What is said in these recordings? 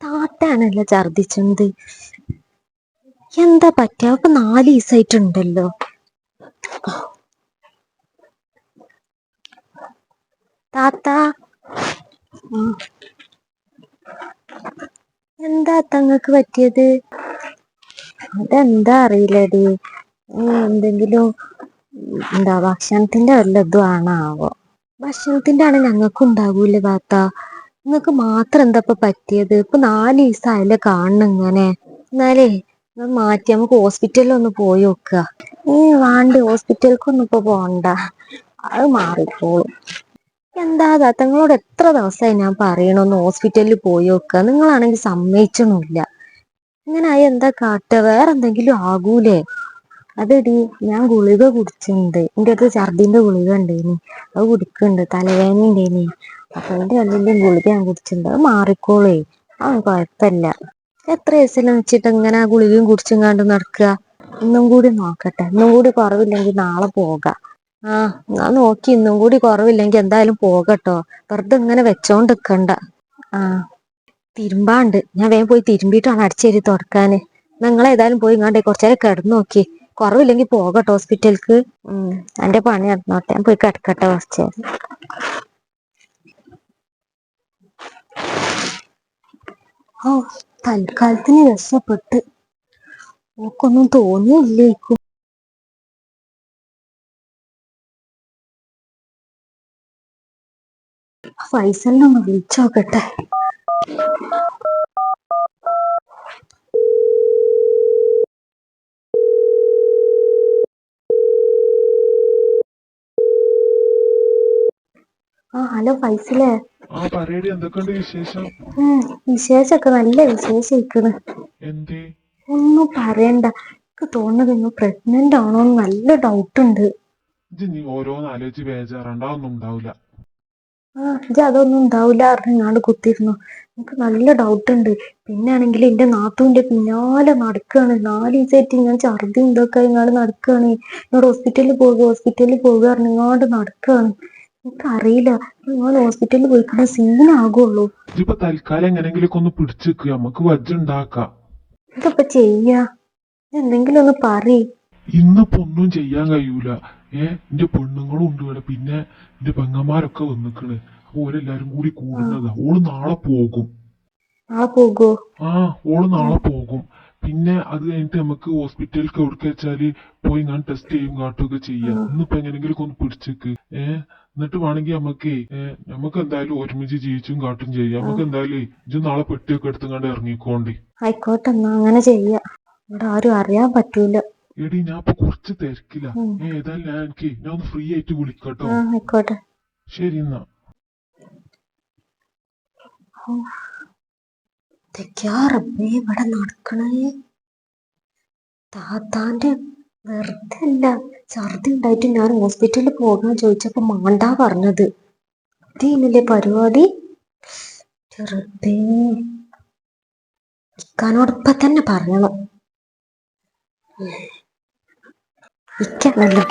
താത്താണല്ലോ ഛർദിച്ചത്. എന്താ പറ്റിയ? അപ്പൊ 4 ദിവസമായിട്ടുണ്ടല്ലോ. താത്ത എന്താ തങ്ങക്ക് പറ്റിയത്? അതെന്താ അറിയില്ലടി, എന്തെങ്കിലും ഭക്ഷണത്തിന്റെ വല്ലതും ആണാവോ. ഭക്ഷണത്തിന്റെ ആണ് ഞങ്ങൾക്കും ഉണ്ടാകൂലേ താത്ത. നിങ്ങക്ക് മാത്രം എന്താ ഇപ്പൊ പറ്റിയത്? ഇപ്പൊ 4 ദിവസമായല്ലേ കാണണം ഇങ്ങനെ. എന്നാലേ മാറ്റി നമുക്ക് ഹോസ്പിറ്റലിൽ ഒന്ന് പോയി നോക്കുക. വാണ്ടി ഹോസ്പിറ്റലിലേക്കൊന്നും ഇപ്പൊ പോണ്ട, അത് മാറിക്കോളും. എന്താ തങ്ങളോട് എത്ര ദിവസമായി ഞാൻ പറയണൊന്ന് ഹോസ്പിറ്റലിൽ പോയി നോക്കുക. നിങ്ങളാണെങ്കിൽ സമ്മതിച്ചൊന്നുമില്ല. ഇങ്ങനെ ആയി എന്താ കാട്ടുക? വേറെന്തെങ്കിലും ആകൂലേ? അതെടി, ഞാൻ ഗുളിക കുടിച്ചിട്ടുണ്ട്. എൻ്റെ അടുത്ത് ഛർദിന്റെ ഗുളിക ഉണ്ടേനി, അത് കുടിക്കുന്നുണ്ട്. തലവേദന ഉണ്ടേനി, അപ്പൊ അതിന്റെ വലിയ ഗുളിക ഞാൻ കുടിച്ചിട്ടുണ്ട്. അത് മാറിക്കോളേ, അത് കുഴപ്പമില്ല. എത്ര ദിവസം വെച്ചിട്ട് ഇങ്ങനെ ഗുളികയും കുടിച്ചെങ്ങാണ്ട് നടക്കുക? ഇന്നും കൂടി നോക്കട്ടെ, ഇന്നും കൂടി കുറവില്ലെങ്കിൽ നാളെ പോകാം. ഞാൻ നോക്കി, ഇന്നും കൂടി കുറവില്ലെങ്കിൽ എന്തായാലും പോകട്ടോ. വെറുതെ ഇങ്ങനെ വെച്ചോണ്ടിക്കണ്ട. തിരുമ്പാണ്ട്, ഞാൻ വേഗം പോയി തിരുമ്പിട്ടാണ് അടിച്ചേരി തുടക്കാന്. നിങ്ങൾ ഏതായാലും പോയി ഇങ്ങാണ്ടേ കുറച്ചേരം കിടന്നു നോക്കി. കുറവില്ലെങ്കിൽ പോകട്ടോ ഹോസ്പിറ്റലിക്ക്. എന്റെ പണി നടന്നോട്ടെ, ഞാൻ പോയി കിടക്കട്ടെ കുറച്ചേരം. തൽക്കാലത്തിന് രക്ഷപ്പെട്ട്. ഓക്കൊന്നും തോന്നിയില്ലേക്കും. ഫൈസലിനൊന്ന് വിളിച്ചോക്കട്ടെ. ഹലോ ഫൈസലേ. പറയടി, എന്തൊക്കെയുണ്ട് വിശേഷം? വിശേഷമൊക്കെ നല്ല വിശേഷിക്കണ്. ഒന്നും പറയണ്ട. എനിക്ക് തോന്നുന്നത് പ്രഗ്നന്റ് ആണോന്ന് നല്ല ഡൗട്ട് ഉണ്ട്. നീ ഓരോന്ന് ആലോചിച്ച് ബേജാറുണ്ടാവൊന്നും ഉണ്ടാവില്ല. അതൊന്നും ഉണ്ടാവില്ല അറിഞ്ഞാണ്ട് കുത്തിയിരുന്നു. എനിക്ക് നല്ല ഡൗട്ട് ഉണ്ട്. പിന്നെ ആണെങ്കിൽ എന്റെ നാത്തൂന്റെ പിന്നാലെ നടക്കുകയാണ്. 4 ദിവസമായിട്ട് ഞാൻ ഛർദി ഇതൊക്കെ ഇങ്ങാട് നടക്കുകയാണ്. ഇങ്ങോട്ട് ഹോസ്പിറ്റലിൽ പോകുക അറിഞ്ഞാണ്ട് നടക്കുകയാണ്. എനിക്കറിയില്ല, നിങ്ങൾ ഹോസ്പിറ്റലിൽ പോയിക്കുന്ന സീനാകുള്ളൂ. ഇപ്പൊ തൽക്കാലം എങ്ങനെങ്കിലൊക്കെ ഒന്ന് പിടിച്ചേക്ക്, നമുക്ക് വജ്ജുണ്ടാക്കാം. ഇതൊക്കെ ചെയ്യാ, എന്തെങ്കിലും ഒന്ന് പറയ്. ഇന്നിപ്പോ ഒന്നും ചെയ്യാൻ കഴിയൂല. എന്റെ പെണ്ണുങ്ങളും ഉണ്ട് ഇവിടെ, പിന്നെ എന്റെ പെങ്ങന്മാരൊക്കെ വന്നിക്കണ്. അപ്പൊ ഓരെല്ലാരും കൂടി കൂടുന്നതാ. ഓള് നാളെ പോകും. ഓള് നാളെ പോകും. പിന്നെ അത് കഴിഞ്ഞിട്ട് നമുക്ക് ഹോസ്പിറ്റലിലേക്ക് എവിടേക്ക് വെച്ചാല് പോയി ഞാൻ ടെസ്റ്റ് ചെയ്യും കാട്ടുകയൊക്കെ ചെയ്യാം. ഇന്നിപ്പോ എങ്ങനെങ്കിലും ഒന്ന് പിടിച്ചേക്ക്. എന്നിട്ട് വേണമെങ്കിൽ നമുക്ക് എന്തായാലും ഒരുമിച്ച് ജീവിച്ചും കാട്ടും ചെയ്യാം. നമുക്ക് എന്തായാലും ഇത് നാളെ പെട്ടിയൊക്കെ എടുത്തുകൊണ്ട് ഇറങ്ങിക്കോണ്ടി. ആയിക്കോട്ടെ, എന്നാ അങ്ങനെ ചെയ്യാം. ഇവിടെ ആരും അറിയാൻ പറ്റൂല. എടി, ഞാൻ ഇപ്പൊ കുറച്ച് തിരക്കില്ല. ഏതായാലും ഞാൻ ഒന്ന് ഫ്രീ ആയിട്ട് വിളിക്കട്ടോ. ആയിക്കോട്ടെ, ശരി എന്നാ. ഇവിടെ നടക്കണേ. താത്താന്റെ വെറുതെ അല്ല, ഛർദി ഉണ്ടായിട്ട് ഞാൻ ഹോസ്പിറ്റലിൽ പോകാൻ ചോദിച്ചപ്പോ മാണ്ടാ പറഞ്ഞത്. ഇതില്ലേ പരിപാടി? ചെറുതേ, ഇക്കാനോടൊപ്പം തന്നെ പറയണം. ഇക്കാണല്ലോ.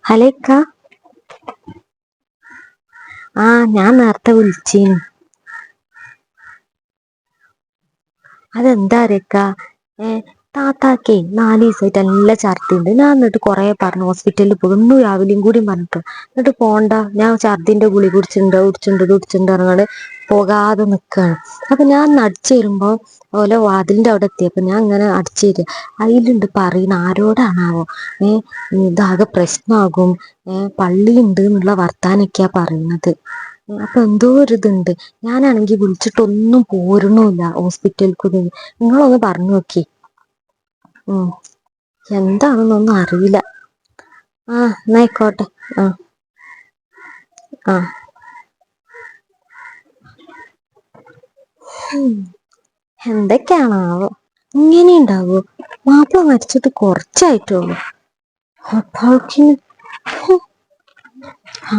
ഹലോ ഇക്ക. ഞാൻ നേരത്തെ വിളിച്ചീന്. അതെന്താ അറിയക്ക, താത്താക്കേ 4 ദിവസമായിട്ട് നല്ല ഛർദിണ്ട്. ഞാൻ എന്നിട്ട് കൊറേ പറഞ്ഞു ഹോസ്പിറ്റലിൽ പോകും, ഇന്നും രാവിലെയും കൂടി പറഞ്ഞിട്ട്. എന്നിട്ട് പോണ്ട, ഞാൻ ഛർദിന്റെ ഗുളി കുടിച്ചിട്ടുണ്ട് പറഞ്ഞാല് പോകാതെ നിക്കാണ്. അപ്പൊ ഞാൻ അടിച്ചു വരുമ്പോ ഓരോ വാതിലിന്റെ അവിടെ എത്തിയപ്പോ ഞാൻ ഇങ്ങനെ അടിച്ചു തരിക. അതിലുണ്ട് പറയുന്ന ആരോടാണാവോ, ഇതാകെ പ്രശ്നമാകും, പള്ളിയുണ്ട് എന്നുള്ള വർത്താനൊക്കെയാ പറയുന്നത്. അപ്പൊ എന്തോ ഒരിതുണ്ട്. ഞാനാണെങ്കി വിളിച്ചിട്ടൊന്നും പോരണമില്ല ഹോസ്പിറ്റലിൽ. നിങ്ങളൊന്ന് പറഞ്ഞു നോക്കി. എന്താണെന്നൊന്നും അറിയില്ല. എന്നായിക്കോട്ടെ. എന്തൊക്കെയാണാവോ ഇങ്ങനെ ഉണ്ടാവോ? മാപ്പിള മരിച്ചിട്ട് കുറച്ചായിട്ടുള്ളൂ. അപ്പോഴേക്കിന്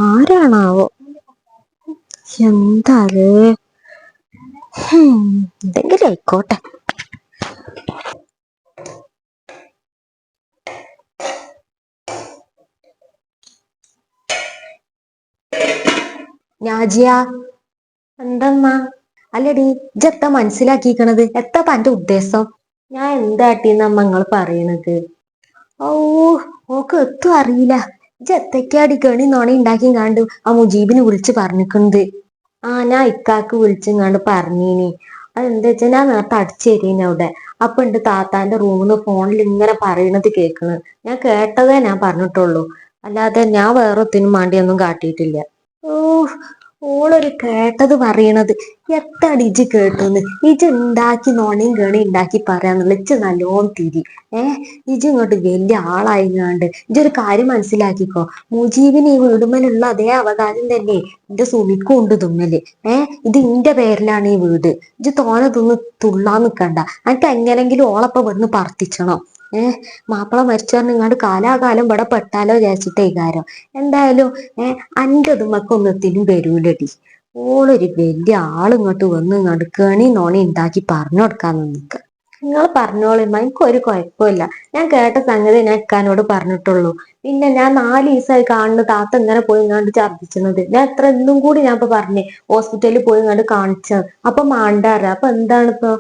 ആരാണാവോ? എന്താലേ, എന്തെങ്കിലും ആയിക്കോട്ടെ. നാജിയ, എന്തമ്മ? അല്ലടി, ഇജ്ജെത്ത മനസ്സിലാക്കിക്കണത്? എത്താ എന്റെ ഉദ്ദേശം? ഞാൻ എന്താട്ടീന്നമ്മ നിങ്ങൾ പറയണത്? ഓ, ഓക്ക് എത്തും അറിയില്ല. ഇജ്ജെത്തക്കാടി കെണി നോണി ഉണ്ടാക്കി കണ്ടു ആ മുജീബിന് വിളിച്ച് പറഞ്ഞിക്കണത്. ആ, ഞാൻ ഇക്കാക്ക് വിളിച്ചിങ്ങാണ്ട് പറഞ്ഞീനി. അതെന്താ വെച്ചാ ഞാൻ നേരത്തെ അടിച്ചേരീനി അവിടെ. അപ്പൊ ഉണ്ട് താത്താന്റെ റൂമിന്ന് ഫോണിൽ ഇങ്ങനെ പറയണത് കേൾക്കണ്. ഞാൻ കേട്ടതേ ഞാൻ പറഞ്ഞിട്ടുള്ളൂ, അല്ലാതെ ഞാൻ വേറെ ഒത്തിനും വേണ്ടിയൊന്നും കാട്ടിയിട്ടില്ല. ഓ, ഓളൊരു കേട്ടത് പറയണത്. എത്താടി ഇജ്ജ് കേട്ടുന്ന്? ഇജ്ജ് ഉണ്ടാക്കി നോണയും കേണി ഉണ്ടാക്കി പറയാന്നുള്ള ഇജ്ജ് നല്ലോണം തിരി. ഇജ്ജ് ഇങ്ങോട്ട് വലിയ ആളായിങ്ങാണ്ട് ഇജ്ജൊരു കാര്യം മനസ്സിലാക്കിക്കോ. മുജീബിന് ഈ വീടുമ്മലുള്ള അതേ അവകാശം തന്നെ എന്റെ സുമിക്കും ഉണ്ട് തുമ്മല്. ഇത് ഇന്റെ പേരിലാണ് ഈ വീട്. ഇജ്ജ് തോനെ തുള്ളാൻ നിക്കണ്ട. എനിക്ക് എങ്ങനെങ്കിലും ഓളപ്പം ഇവിടുന്ന് പറത്തിച്ചണം. മാപ്പിള മരിച്ചറിഞ്ഞ് ഇങ്ങാണ്ട് കാലാകാലം ഇവിടെ പെട്ടാലോ വിചാരിച്ചിട്ടേ കാരം. എന്തായാലും അന്റെ ഇതുമ്മക്കൊന്നത്തിനും വരൂലടി. ഓളൊരു വലിയ ആളിങ്ങോട്ട് വന്ന് ഇങ്ങോട്ട് കെണി നോണി ഉണ്ടാക്കി പറഞ്ഞു കൊടുക്കാന്ന് നിക്ക. നിങ്ങൾ പറഞ്ഞോളിമ്മ, എനിക്കൊരു കുഴപ്പമില്ല. ഞാൻ കേട്ട സംഗതി ഞാൻ ഇക്കാനോട് പറഞ്ഞിട്ടുള്ളൂ. പിന്നെ ഞാൻ 4 ദിവസമായി കാണുന്ന താത്ത ഇങ്ങനെ പോയി ഇങ്ങാണ്ട് ഛർദ്ദിച്ചത്. ഞാൻ എത്ര എന്നും കൂടി ഞാൻ ഇപ്പൊ പറഞ്ഞേ ഹോസ്പിറ്റലിൽ പോയി ഇങ്ങാണ്ട് കാണിച്ചത്. അപ്പൊ മാണ്ടാറ. അപ്പൊ എന്താണിപ്പോ?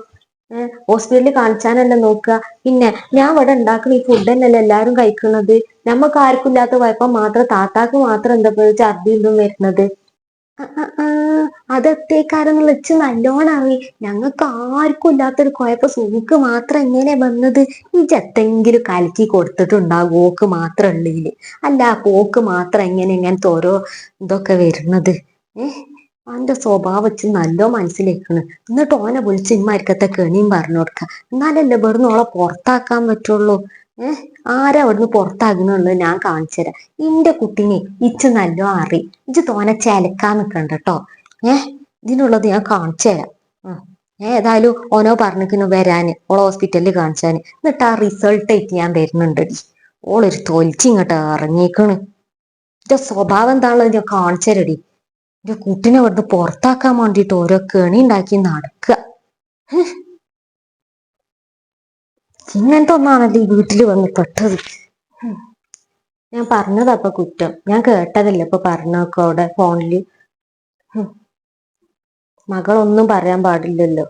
ഹോസ്പിറ്റലിൽ കാണിച്ചാനല്ലേ നോക്കുക. പിന്നെ ഞാൻ ഇവിടെ ഉണ്ടാക്കുന്ന ഈ ഫുഡ് തന്നെയല്ലേ എല്ലാരും കഴിക്കുന്നത്. നമുക്ക് ആർക്കും ഇല്ലാത്ത കുഴപ്പം മാത്രം താത്താക്ക് മാത്രം എന്താ ഛർദി ഇതും വരുന്നത്? അതെത്തേക്കാരെന്ന് വെച്ച് നല്ലോണം അറിയും. ഞങ്ങൾക്ക് ആർക്കും ഇല്ലാത്തൊരു കുഴപ്പം സുഖിക്ക് മാത്രം എങ്ങനെ വന്നത്? ഈ ചെത്തെങ്കിലും കലക്കി കൊടുത്തിട്ടുണ്ടാകും ഓക്ക് മാത്രം ഉള്ളില്. അല്ല, പോക്ക് മാത്രം എങ്ങനത്തെ ഓരോ ഇതൊക്കെ വരുന്നത്? അവന്റെ സ്വഭാവം വെച്ച് നല്ലോ മനസ്സിലാക്കണ്. എന്നിട്ട് ഓനെ വിളിച്ച് ഇമ്മാരിക്കത്തെ കെണിയും പറഞ്ഞു കൊടുക്ക. എന്നാലല്ലേ ഇവിടുന്ന് ഓളെ പുറത്താക്കാൻ പറ്റുള്ളൂ. ആരാ അവിടുന്ന് പുറത്താകുന്നുള്ളത് ഞാൻ കാണിച്ചു തരാം. ഇന്റെ കുട്ടീനെ ഇച്ച് നല്ലോ അറി. ഇജ്ജ് തോനെ ചെലക്കാൻ നിക്കണ്ട കേട്ടോ. ഇതിനുള്ളത് ഞാൻ കാണിച്ചു തരാം. ഏതായാലും ഓനോ പറഞ്ഞിരിക്കുന്നു വരാന് ഓളെ ഹോസ്പിറ്റലിൽ കാണിച്ചാന്. എന്നിട്ട് ആ റിസൾട്ട് ആയിട്ട് ഞാൻ വരുന്നുണ്ടടി. ഓളൊരു തൊലിച്ച് ഇങ്ങോട്ട് ഇറങ്ങിക്കണ്. എന്റെ സ്വഭാവം എന്താണുള്ളത് ഞാൻ കാണിച്ചു തരടി. എന്റെ കുട്ടിനെ ഇവിടുന്ന് പുറത്താക്കാൻ വേണ്ടിട്ട് ഓരോ കെണി ഉണ്ടാക്കി നടക്കുക. ഇങ്ങനത്തെ ഒന്നാണല്ലോ ഈ വീട്ടിൽ വന്ന് പെട്ടത്. ഞാൻ പറഞ്ഞതപ്പൊ കുറ്റം. ഞാൻ കേട്ടതല്ലേ ഇപ്പൊ പറഞ്ഞൊക്കെ അവിടെ ഫോണില്. മകളൊന്നും പറയാൻ പാടില്ലല്ലോ.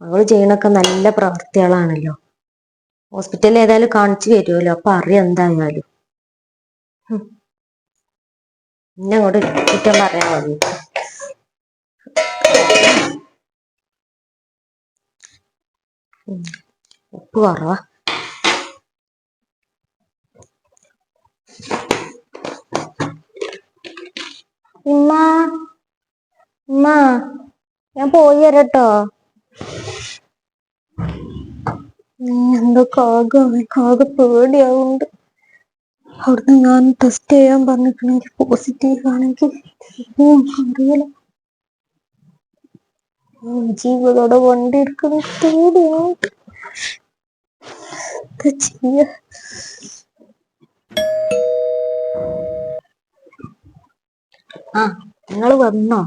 മകള് ചെയ്യണൊക്കെ നല്ല പ്രവൃത്തികളാണല്ലോ. ഹോസ്പിറ്റലിൽ ഏതായാലും കാണിച്ചു വരുമല്ലോ, അപ്പൊ അറിയാം എന്തായാലും. പിന്നെ അങ്ങോട്ട് കുറ്റം പറയാൻ മതി. ഉപ്പ് കുറവാ. ഉമ്മ, ഉമ്മ, ഞാൻ പോയി വരട്ടോ. എന്തൊക്കെ ആകെ പേടിയാവുന്നുണ്ട്. അവിടുന്ന് ഞാൻ ടെസ്റ്റ് ചെയ്യാൻ പറഞ്ഞിട്ടുണ്ടെങ്കിൽ പോസിറ്റീവ് ആണെങ്കിൽ അറിയില്ല. ജീവതോടെ വണ്ടി എടുക്കുന്ന പേടിയാവുന്നുണ്ട്. എന്താ ചെയ്യ? നിങ്ങൾ വന്നോ?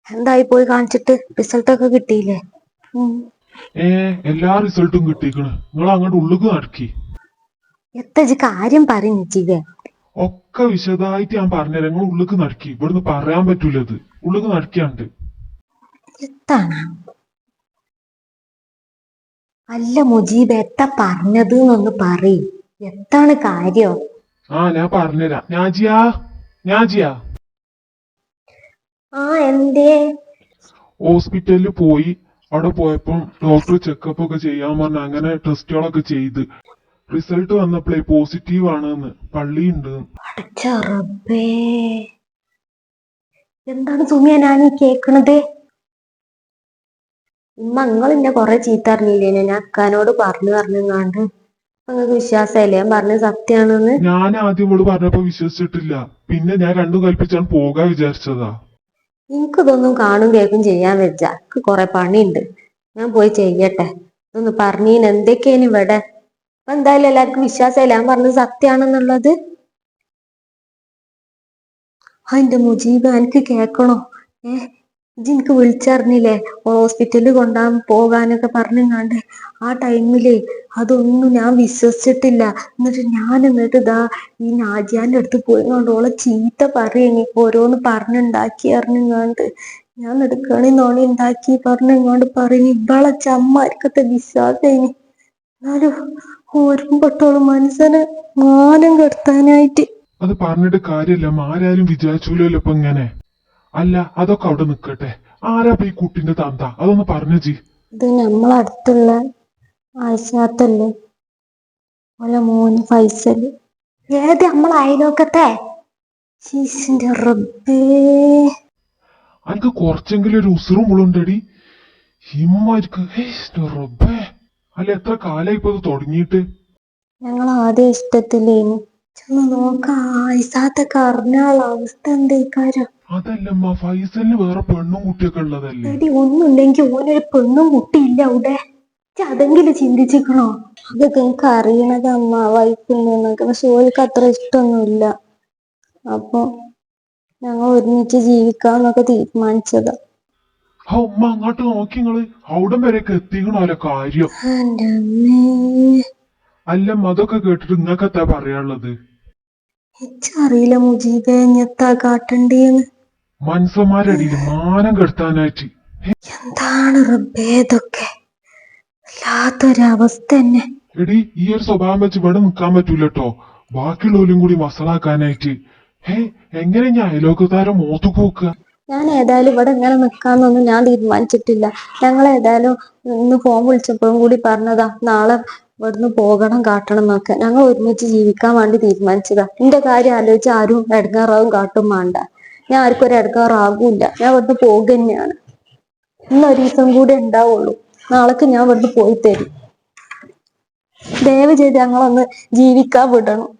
എന്തായി പോയി കാണിച്ചിട്ട്? റിസൾട്ടൊക്കെ കിട്ടിയില്ലേ? എല്ലാ റിസൾട്ടും കിട്ടിക്കണ്. നിങ്ങൾ അങ്ങോട്ട് ഉള്ളിക്ക് നടക്കി. എത്തജ് കാര്യം പറഞ്ഞു ജീവേ. ഒക്കെ വിശദമായിട്ട് ഞാൻ പറഞ്ഞുതരാം. നിങ്ങൾ ഉള്ളിക്ക് നടക്കി. ഇവിടുന്ന് പറയാൻ പറ്റൂലത്. ഉള്ളിക്ക് നടക്കിയാണ്ട്. എത്താണ്? അല്ല മുജീബ്, എത്താ പറഞ്ഞത് എന്നൊന്ന് പറയ്. എത്താണ് കാര്യം? ഞാൻ പറഞ്ഞുതരാം. ഞാജിയാ, ഞാജിയാ. എന്തേ? ഹോസ്പിറ്റലിൽ പോയി. അവിടെ പോയപ്പം ഡോക്ടർ ചെക്കപ്പ് ഒക്കെ ചെയ്യാൻ പറഞ്ഞ അങ്ങനെ ടെസ്റ്റുകളൊക്കെ ചെയ്ത് റിസൾട്ട് വന്നപ്പോഴേ പോസിറ്റീവ് ആണെന്ന് പള്ളിയുണ്ട്. റബ്ബേ, എന്താണ് സുമിയ ഞാൻ ഈ കേക്കണത്? ഉമ്മ, നിങ്ങൾ എന്നെ കൊറേ ചീത്ത അറിഞ്ഞില്ലേ? ഞാൻ അക്കാനോട് പറഞ്ഞങ്ങാണ്ട് നിങ്ങൾക്ക് വിശ്വാസമല്ലേ ഞാൻ പറഞ്ഞത് സത്യാണെന്ന്? ഞാൻ ആദ്യം ഇവള് പറഞ്ഞപ്പോ വിശ്വസിച്ചിട്ടില്ല. പിന്നെ ഞാൻ രണ്ടും കൽപ്പിച്ചാണ് പോകാൻ വിചാരിച്ചതാ. എനിക്കിതൊന്നും കാണും കേൾക്കും ചെയ്യാൻ വെച്ച എനിക്ക് കൊറേ പണിയുണ്ട്. ഞാൻ പോയി ചെയ്യട്ടെ. ഇതൊന്ന് പറഞ്ഞീന് എന്തൊക്കെയാണ് ഇവിടെ. അപ്പൊ എന്തായാലും എല്ലാവർക്കും വിശ്വാസമല്ല ഞാൻ പറഞ്ഞത് സത്യാണെന്നുള്ളത്. അതിന്റെ മുജീബ് എനിക്ക് കേക്കണോ? ഇജ്ജ് എനിക്ക് വിളിച്ചറിഞ്ഞില്ലേ ഹോസ്പിറ്റലിൽ പോകാനൊക്കെ പറഞ്ഞങ്ങാണ്ട് ആ ടൈമില് അതൊന്നും ഞാൻ വിശ്വസിച്ചിട്ടില്ല. എന്നിട്ട് ഇതാ ഈ നാജിയാന്റെ അടുത്ത് പോയിങ്ങാണ്ട് ഓളെ ചീത്ത പറയണി ഓരോന്ന് പറഞ്ഞുണ്ടാക്കി അറിഞ്ഞങ്ങാണ്ട് ഞാൻ എടുക്കണി നോണി ഉണ്ടാക്കി പറഞ്ഞങ്ങാണ്ട് പറയണി ഇവളെ ചമ്മാർക്കത്തെ വിശ്വാസേനി. എന്നാലും ഓർമ്മപ്പെട്ടോളും മനസ്സിന് മാനം കെടുത്താനായിട്ട്. അത് പറഞ്ഞിട്ട് കാര്യമില്ല, ആരാരും വിചാരിച്ചൂലല്ലോ ഇപ്പൊ ഇങ്ങനെ. അല്ല അതൊക്കെ അവിടെ നിക്കട്ടെ, ആരാ ഇപ്പൊ ഈ കുട്ടിന്റെ തന്ത, അതൊന്ന് പറഞ്ഞു ജി. ഇത് നമ്മളടുത്തുള്ള ആയിഷാത്തല്ലേ, ഓലെ മോന് ഫൈസല്. ഏത് നമ്മളെ അയലോക്കത്തെ? ശീശിന്റെ റബ്ബേ, അനക്ക് കുറച്ചെങ്കിലും ഒരു ഉസുറും മുളുണ്ടടി ഹിമ്മാർക്ക്. റബ്ബേ, അല്ല എത്ര കാലായി ഇപ്പൊ ഇത് തുടങ്ങിയിട്ട്? ഞങ്ങൾ ആദ്യം ഇഷ്ടത്തില്ലേനു. ചെന്ന് നോക്കാം ആയിഷാത്തൊക്കെ അറിഞ്ഞാള അവസ്ഥ എന്തേക്കാരം. അതല്ലമ്മ, ഫൈസലിന് വേറെ പെണ്ണും കുട്ടിയൊക്കെ ഉള്ളതല്ലേ. എടി ഒന്നുമില്ലെങ്കിൽ ഓനൊരു പെണ്ണും കുട്ടിയില്ല അവിടെ. അതെങ്കിലും ചിന്തിച്ചിക്കണോ? അതൊക്കെ എനിക്ക് അറിയണത് അമ്മ വൈഫുണ്ടെന്നൊക്കെ, പക്ഷെ ഓൾക്ക് അത്ര ഇഷ്ടമൊന്നുമില്ല. അപ്പൊ ഞങ്ങൾ ഒരുമിച്ച് ജീവിക്കാന്നൊക്കെ തീരുമാനിച്ചതാ. ആ ഉമ്മ അങ്ങോട്ട് നോക്കി നിങ്ങള്, അവിടം വരെയൊക്കെ എത്തിക്കണോലെ കാര്യം. എന്റെ അമ്മേ, അല്ലമ്മ അതൊക്കെ കേട്ടിട്ട് നിങ്ങൾക്ക് എന്താ പറയാനുള്ളത്? എനിക്കറിയില്ല മുജീബേ ഞെത്താ കാട്ടണ്ടേന്ന്. മനുഷ്യന്മാരടിയില് മാനം കെടുത്താനായിട്ട്. എന്താണ് റബ്ബേ ഇതൊക്കെ, വല്ലാത്തൊരവസ്ഥ തന്നെ. എടി ഈ ഒരു സ്വഭാവം വെച്ച് ഇവിടെ നിക്കാൻ പറ്റൂലട്ടോ, ബാക്കിയുള്ളവരും കൂടി വസളാക്കാനായിട്ട്. എങ്ങനെ ഞാൻ അയലോക്കത്താരം മോത്തുക്ക് നോക്കുക? ഞാൻ ഏതായാലും ഇവിടെ ഇങ്ങനെ നിക്കാന്നൊന്നും ഞാൻ തീരുമാനിച്ചിട്ടില്ല. ഞങ്ങൾ ഏതായാലും ഇന്ന് ഫോൺ വിളിച്ചപ്പോഴും കൂടി പറഞ്ഞതാ നാളെ ഇവിടുന്ന് പോകണം കാട്ടണം എന്നൊക്കെ. ഞങ്ങൾ ഒരുമിച്ച് ജീവിക്കാൻ വേണ്ടി തീരുമാനിച്ചതാ. എന്റെ കാര്യം ആലോചിച്ച് ആരും എടങ്ങാറാവും കാട്ടും വേണ്ട. ഞാൻ ആർക്കും ഒരു എടങ്ങാറാകൂല. ഞാൻ ഇവിടുന്ന് പോകുക തന്നെയാണ്. ഇന്നൊരു ദിവസം കൂടി ഉണ്ടാവുള്ളൂ, നാളേക്ക് ഞാൻ ഇവിടുന്ന് പോയി തരും. ദയവ് ചെയ്ത് ഞങ്ങളൊന്ന് ജീവിക്കാൻ വിടണം.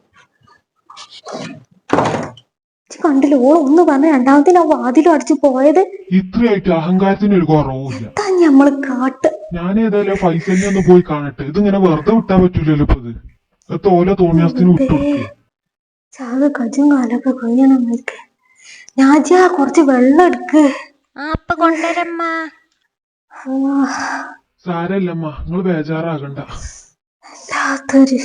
കണ്ടില്ല ഓൾ ഒന്ന് പറഞ്ഞ രണ്ടാമത്തിന് ആ വാതിലും അടിച്ചു പോയത്. ഇത്രയായിട്ട് അഹങ്കാരത്തിന് ഒരു കുറവുമില്ല. എന്താ ഞമ്മള് കാട്ട്. ഞാൻ ഏതായാലും ഫൈസലിനെ ഒന്ന് പോയി കാണട്ടെ. ഇതിങ്ങനെ വെറുതെ വിട്ടാൻ പറ്റൂലല്ലോ ഇപ്പൊ. ഇത് ഓല തോന്നിയാസത്തിന് വിട്ടുകൊടുക്കേ. ചാക കജും കാലൊക്കെ കൊയ്യണം. ഞാജാ കുറച്ച് വെള്ളം എടുക്ക്. കൊണ്ടുവരമ്മ. സാരല്ലമ്മ, നിങ്ങൾ ബേജാറാകണ്ട. വല്ലാത്തൊരു